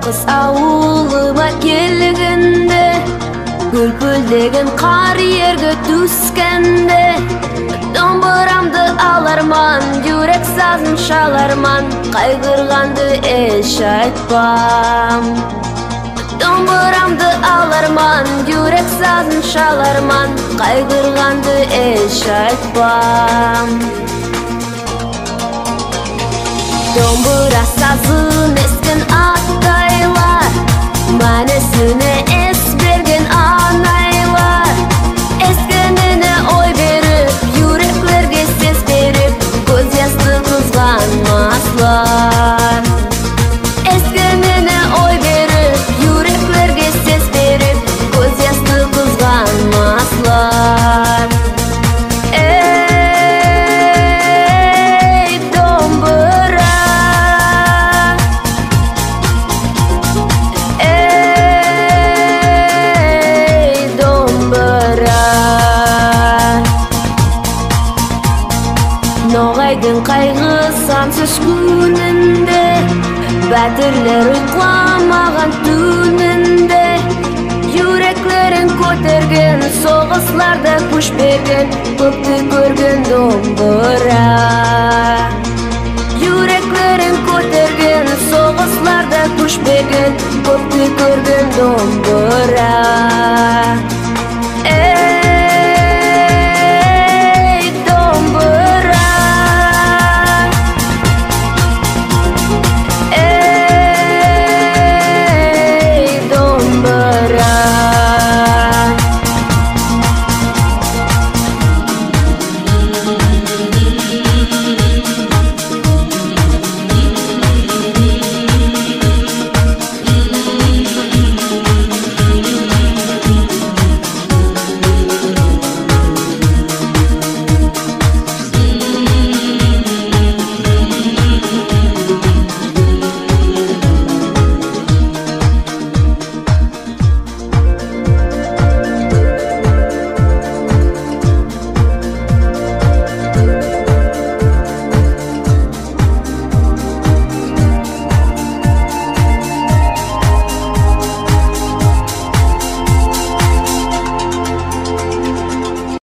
kız avılıma kelgende, gülpüldegen kar yerge түскенде, домбырамды аларман, жүрек сазын шаларман, кайгырганды эч айтпам. Домбырамды аларман, жүрек сазын шаларман, кайгырганды эч айтпам. Домбыра сазын эскен атайлар, мәнесіне эс берген анайлар, эскеніне ой беріп, юреклерге сес беріп, көз жасты қызғанмаслар. Эскеніне ой беріп, юреклерге сес беріп, көз жасты қызғанмаслар. Ноғайдың қайғы сансыз күнінде, бәтірлер ұйқламаған түнінде, юреклерін көтерген, соғысларда күш берген, көпті көрген домбыра. Юреклерін көтерген, соғысларда күш берген, көпті көрген домбыра.